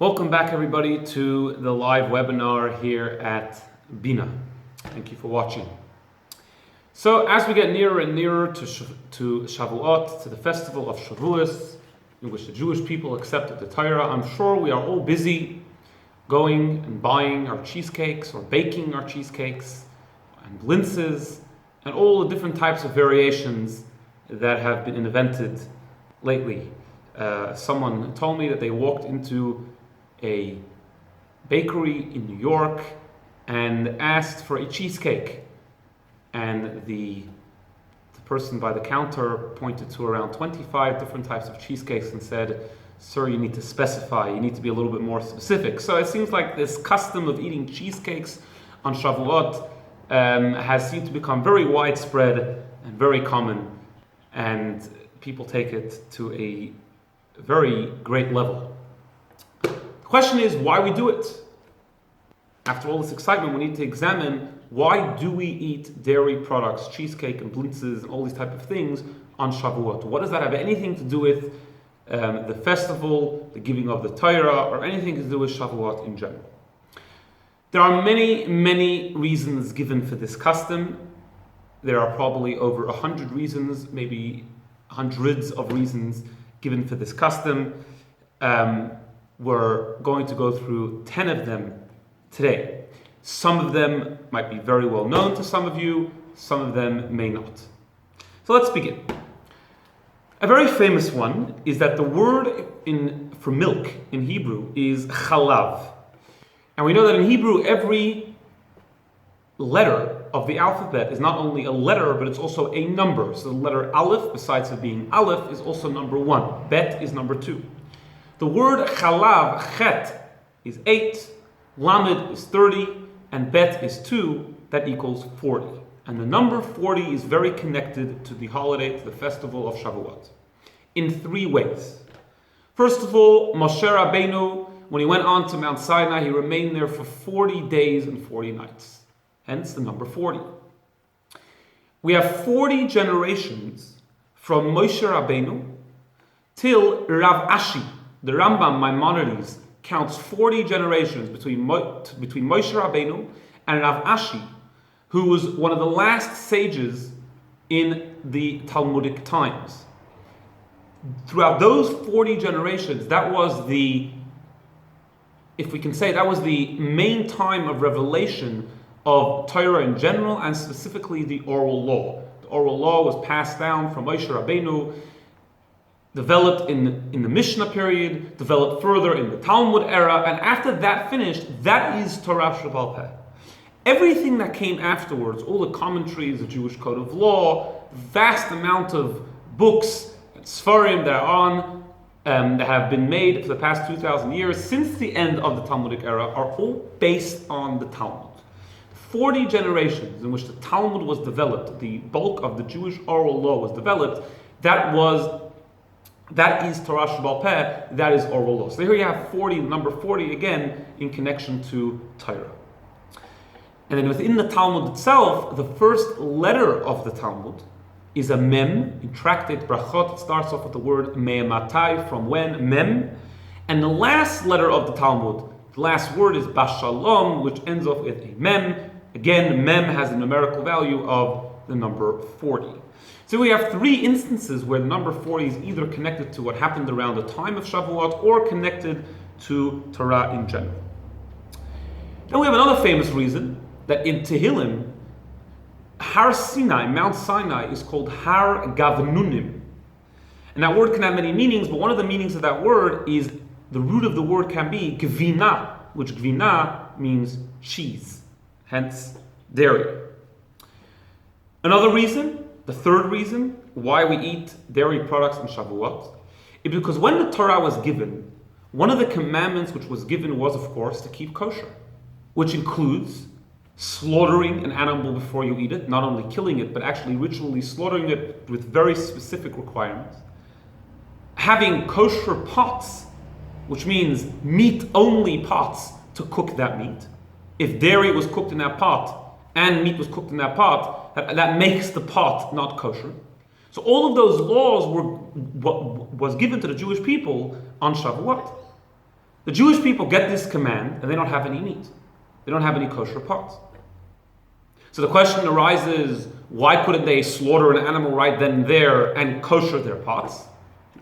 Welcome back, everybody, to the live webinar here at BINA. Thank you for watching. So, as we get nearer and nearer to Shavuot, to the festival of Shavuot, in which the Jewish people accepted the Torah, I'm sure we are all busy going and buying our cheesecakes or baking our cheesecakes and blintzes and all the different types of variations that have been invented lately. Someone told me that they walked into a bakery in New York and asked for a cheesecake, and the person by the counter pointed to around 25 different types of cheesecakes and said, "Sir, you need to specify, you need to be a little bit more specific." So it seems like this custom of eating cheesecakes on Shavuot has seemed to become very widespread and very common, and people take it to a very great level. The question is why we do it. After all this excitement, we need to examine, why do we eat dairy products, cheesecake and blintzes and all these type of things on Shavuot? What does that have anything to do with the festival, the giving of the Torah, or anything to do with Shavuot in general? There are many reasons given for this custom. There are probably over 100 reasons, maybe hundreds of reasons given for this custom. We're going to go through 10 of them today. Some of them might be very well known to some of you, some of them may not. So let's begin. A very famous one is that the word for milk in Hebrew is chalav. And we know that in Hebrew, every letter of the alphabet is not only a letter, but it's also a number. So the letter Aleph, besides it being Aleph, is also number 1. Bet is number 2. The word chalav, chet, is 8, lamed is 30, and bet is 2, that equals 40. And the number 40 is very connected to the holiday, to the festival of Shavuot, in 3 ways. First of all, Moshe Rabbeinu, when he went on to Mount Sinai, he remained there for 40 days and 40 nights. Hence the number 40. We have 40 generations from Moshe Rabbeinu till Rav Ashi. The Rambam, Maimonides, counts 40 generations between Moshe Rabbeinu and Rav Ashi, who was one of the last sages in the Talmudic times. Throughout those 40 generations, that was the main time of revelation of Torah in general, and specifically the oral law. The oral law was passed down from Moshe Rabbeinu, developed in the Mishnah period, developed further in the Talmud era, and after that finished, that is Torah Sheba'al Peh. Everything that came afterwards, all the commentaries, the Jewish Code of Law, vast amount of books and Sfarim that are on, that have been made for the past 2,000 years, since the end of the Talmudic era, are all based on the Talmud. 40 generations in which the Talmud was developed, the bulk of the Jewish oral law was developed, that is Torah Sheba'al Peh, that is oral law. So here you have 40, number 40 again, in connection to Torah. And then within the Talmud itself, the first letter of the Talmud is a mem. In tractate Brachot, it starts off with the word me'ematai, from when, mem. And the last letter of the Talmud, the last word is bashalom, which ends off with a mem. Again, mem has a numerical value of the number 40. So we have 3 instances where the number 40 is either connected to what happened around the time of Shavuot or connected to Torah in general. And we have another famous reason that in Tehillim, Har Sinai, Mount Sinai, is called Har Gavnunim. And that word can have many meanings, but one of the meanings of that word is, the root of the word can be gvina, which gvina means cheese, hence dairy. Another reason, the third reason why we eat dairy products in Shavuot, is because when the Torah was given, one of the commandments which was given was, of course, to keep kosher, which includes slaughtering an animal before you eat it, not only killing it, but actually ritually slaughtering it with very specific requirements. Having kosher pots, which means meat-only pots to cook that meat. If dairy was cooked in that pot and meat was cooked in that pot, that makes the pot not kosher. So all of those laws was given to the Jewish people on Shavuot. The Jewish people get this command and they don't have any meat. They don't have any kosher pots. So the question arises, why couldn't they slaughter an animal right then and there and kosher their pots?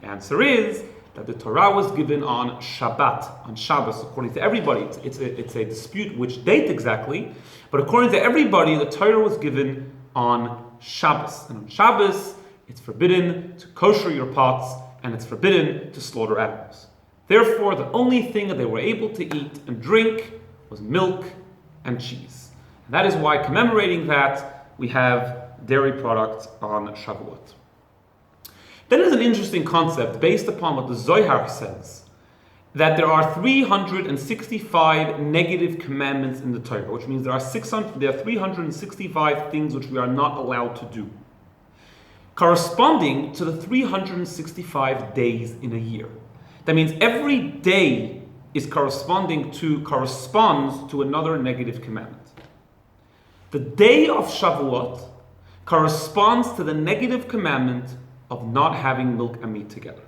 The answer is that the Torah was given on Shabbat, on Shabbos, according to everybody. It's a dispute which date exactly, but according to everybody, the Torah was given on Shabbos. And on Shabbos, it's forbidden to kosher your pots, and it's forbidden to slaughter animals. Therefore, the only thing that they were able to eat and drink was milk and cheese. And that is why, commemorating that, we have dairy products on Shavuot. Then there's an interesting concept based upon what the Zohar says, that there are 365 negative commandments in the Torah, which means there are 365 things which we are not allowed to do, corresponding to the 365 days in a year. That means every day corresponds to another negative commandment. The day of Shavuot corresponds to the negative commandment of not having milk and meat together.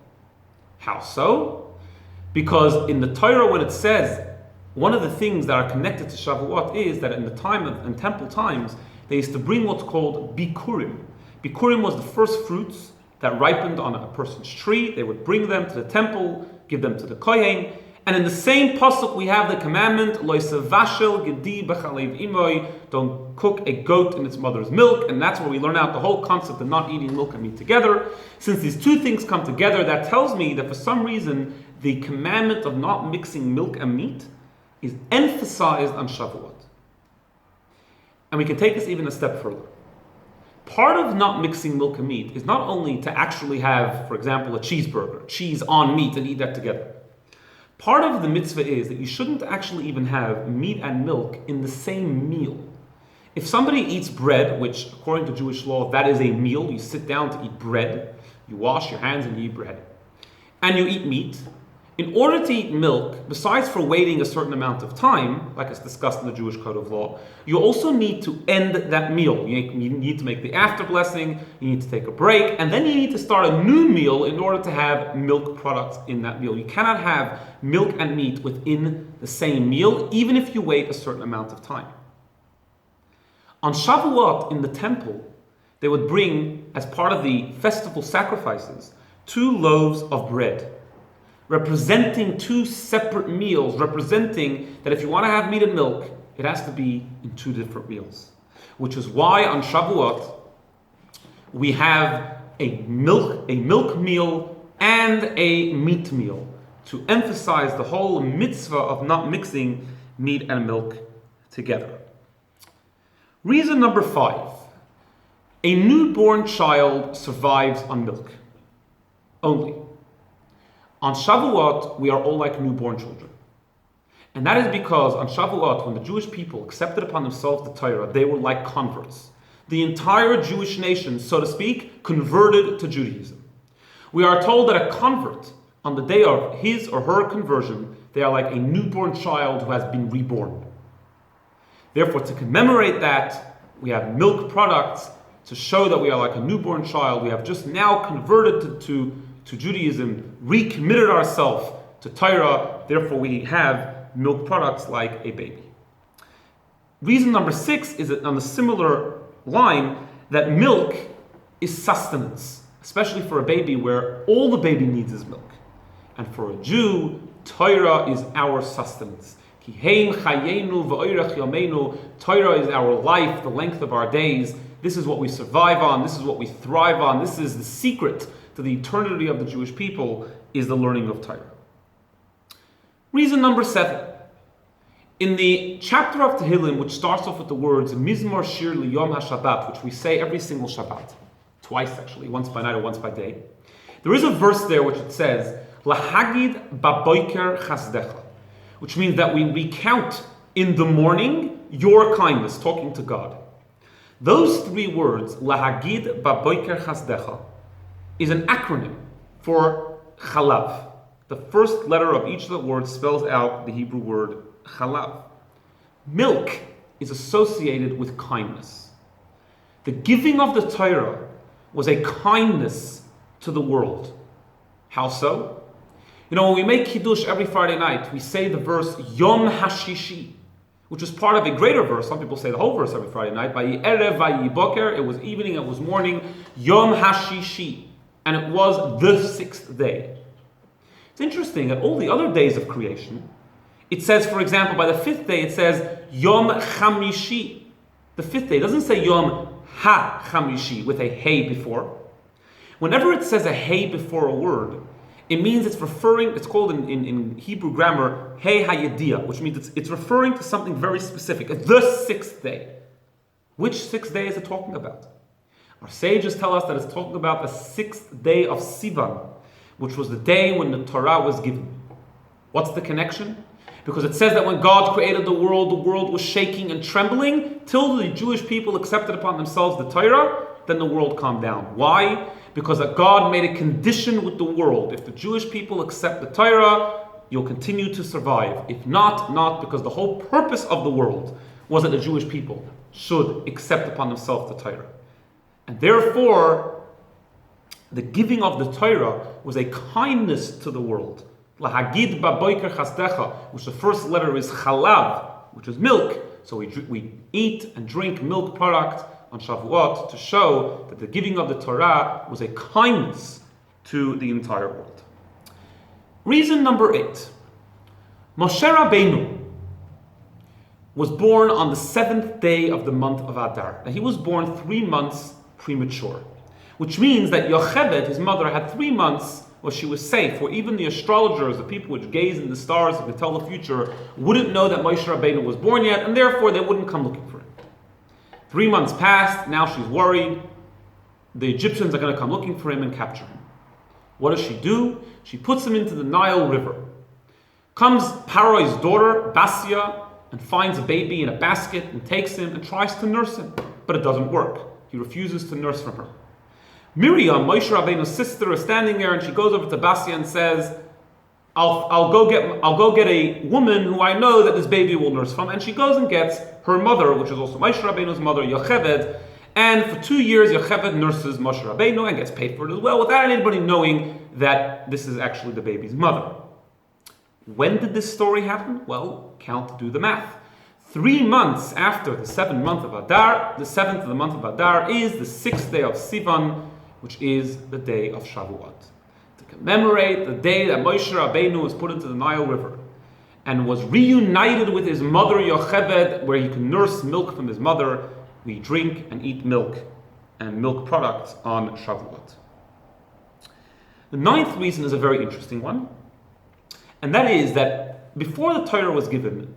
How so? Because in the Torah, when it says one of the things that are connected to Shavuot is that in temple times, they used to bring what's called bikurim. Bikurim was the first fruits that ripened on a person's tree. They would bring them to the temple, give them to the kohen. And in the same pasuk, we have the commandment, Lo yisavashel gedi b'chalev imoy, don't cook a goat in its mother's milk. And that's where we learn out the whole concept of not eating milk and meat together. Since these two things come together, that tells me that for some reason, the commandment of not mixing milk and meat is emphasized on Shavuot. And we can take this even a step further. Part of not mixing milk and meat is not only to actually have, for example, a cheeseburger, cheese on meat, and eat that together. Part of the mitzvah is that you shouldn't actually even have meat and milk in the same meal. If somebody eats bread, which according to Jewish law, that is a meal, you sit down to eat bread, you wash your hands and you eat bread, and you eat meat, in order to eat milk, besides for waiting a certain amount of time, like it's discussed in the Jewish Code of Law, you also need to end that meal. You need to make the after blessing, you need to take a break, and then you need to start a new meal in order to have milk products in that meal. You cannot have milk and meat within the same meal, even if you wait a certain amount of time. On Shavuot in the temple, they would bring, as part of the festival sacrifices, 2 loaves of bread, representing 2 separate meals, representing that if you want to have meat and milk, it has to be in 2 different meals. Which is why on Shavuot, we have a milk meal and a meat meal, to emphasize the whole mitzvah of not mixing meat and milk together. Reason number 5. A newborn child survives on milk only. On Shavuot, we are all like newborn children. And that is because on Shavuot, when the Jewish people accepted upon themselves the Torah, they were like converts. The entire Jewish nation, so to speak, converted to Judaism. We are told that a convert, on the day of his or her conversion, they are like a newborn child who has been reborn. Therefore, to commemorate that, we have milk products to show that we are like a newborn child. We have just now converted to Judaism, recommitted ourselves to Torah, therefore we have milk products like a baby. Reason number 6 is on a similar line, that milk is sustenance, especially for a baby where all the baby needs is milk. And for a Jew, Torah is our sustenance. Torah is our life, the length of our days. This is what we survive on, this is what we thrive on, this is the secret to the eternity of the Jewish people, is the learning of Torah. Reason number 7. In the chapter of Tehillim, which starts off with the words Mizmor Shir Liyom HaShabbat, which we say every single Shabbat, twice actually, once by night or once by day, there is a verse there which it says, Lahagid Baboiker Chasdecha, which means that we recount in the morning your kindness, talking to God. Those 3 words, Lahagid Baboiker Chasdecha, is an acronym for Chalav. The first letter of each of the words spells out the Hebrew word Chalav. Milk is associated with kindness. The giving of the Torah was a kindness to the world. How so? You know, when we make Kiddush every Friday night, we say the verse Yom Hashishi, which is part of a greater verse. Some people say the whole verse every Friday night. Vayi Erev, Vayi Boker. It was evening, it was morning. Yom Hashishi. And it was the sixth day. It's interesting that all the other days of creation, it says, for example, by the fifth day, it says Yom Chamishi. The fifth day. It doesn't say Yom Ha-Chamishi with a hey before. Whenever it says a hey before a word, it means it's referring, it's called in Hebrew grammar, hey hayediyah, which means it's referring to something very specific. It's the sixth day. Which sixth day is it talking about? Our sages tell us that it's talking about the sixth day of Sivan, which was the day when the Torah was given. What's the connection? Because it says that when God created the world was shaking and trembling till the Jewish people accepted upon themselves the Torah, then the world calmed down. Why? Because God made a condition with the world. If the Jewish people accept the Torah, you'll continue to survive. If not, not, because the whole purpose of the world was that the Jewish people should accept upon themselves the Torah. And therefore, the giving of the Torah was a kindness to the world. Lahagid baboiker chasdecha, which the first letter is chalav, which is milk. So we eat and drink milk product on Shavuot to show that the giving of the Torah was a kindness to the entire world. Reason number 8. Moshe Rabbeinu was born on the 7th day of the month of Adar. Now he was born 3 months premature, which means that Yocheved, his mother, had 3 months where she was safe, where even the astrologers, the people which gaze in the stars and can tell the future, wouldn't know that Moshe Rabbeinu was born yet, and therefore they wouldn't come looking for him. 3 months passed, now she's worried. The Egyptians are going to come looking for him and capture him. What does she do? She puts him into the Nile River. Comes Paro's daughter, Basia, and finds a baby in a basket and takes him and tries to nurse him, but it doesn't work. He refuses to nurse from her. Miriam, Moshe Rabbeinu's sister, is standing there, and she goes over to Basia and says, I'll go get a woman who I know that this baby will nurse from. And she goes and gets her mother, which is also Moshe Rabbeinu's mother, Yocheved. And for 2 years, Yocheved nurses Moshe Rabbeinu and gets paid for it as well, without anybody knowing that this is actually the baby's mother. When did this story happen? Well, do the math. 3 months after the 7th month of Adar, the 7th of the month of Adar is the 6th day of Sivan, which is the day of Shavuot. To commemorate the day that Moshe Rabbeinu was put into the Nile River and was reunited with his mother Yocheved, where he can nurse milk from his mother, we drink and eat milk and milk products on Shavuot. The 9th reason is a very interesting one, and that is that before the Torah was given,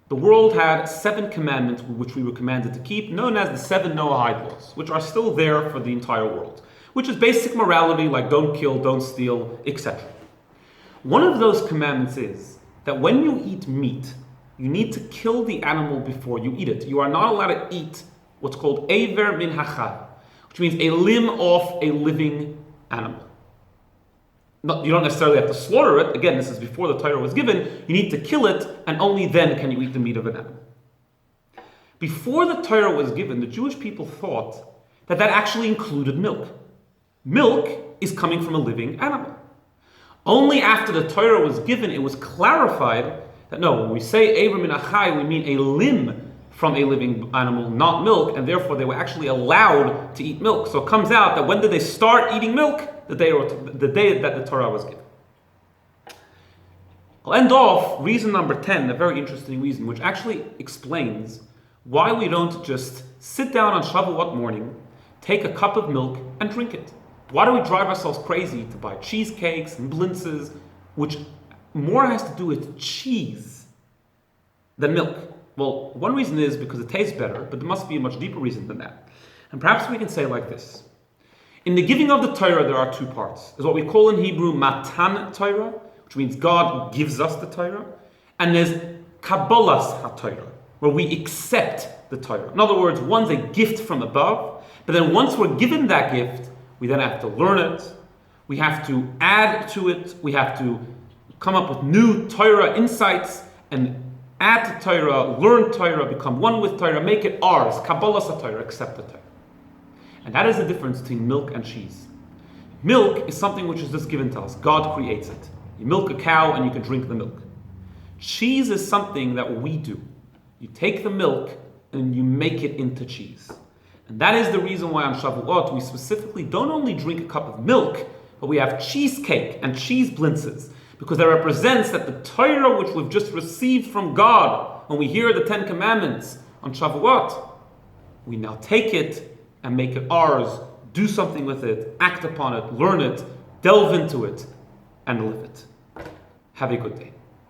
the world had 7 commandments which we were commanded to keep, known as the 7 Noahide Laws, which are still there for the entire world, which is basic morality like don't kill, don't steal, etc. One of those commandments is that when you eat meat, you need to kill the animal before you eat it. You are not allowed to eat what's called Eiver min hachad, which means a limb off a living animal. You don't necessarily have to slaughter it. Again, this is before the Torah was given. You need to kill it, and only then can you eat the meat of an animal. Before the Torah was given, the Jewish people thought that actually included milk. Milk is coming from a living animal. Only after the Torah was given, it was clarified that no, when we say Eiver min achai, we mean a limb from a living animal, not milk, and therefore they were actually allowed to eat milk. So it comes out that when did they start eating milk? The day that the Torah was given. I'll end off reason number 10, a very interesting reason, which actually explains why we don't just sit down on Shavuot morning, take a cup of milk, and drink it. Why do we drive ourselves crazy to buy cheesecakes and blintzes, which more has to do with cheese than milk? Well, one reason is because it tastes better, but there must be a much deeper reason than that. And perhaps we can say like this. In the giving of the Torah, there are 2 parts. There's what we call in Hebrew Matan Torah, which means God gives us the Torah. And there's Kabbalas HaTorah, where we accept the Torah. In other words, one's a gift from above, but then once we're given that gift, we then have to learn it, we have to add to it, we have to come up with new Torah insights, and add to Torah, learn Torah, become one with Torah, make it ours, Kabbalas HaTorah, accept the Torah. And that is the difference between milk and cheese. Milk is something which is just given to us. God creates it. You milk a cow and you can drink the milk. Cheese is something that we do. You take the milk and you make it into cheese. And that is the reason why on Shavuot we specifically don't only drink a cup of milk, but we have cheesecake and cheese blintzes, because that represents that the Torah which we've just received from God, when we hear the 10 Commandments on Shavuot, we now take it and make it ours, do something with it, act upon it, learn it, delve into it, and live it. Have a good day.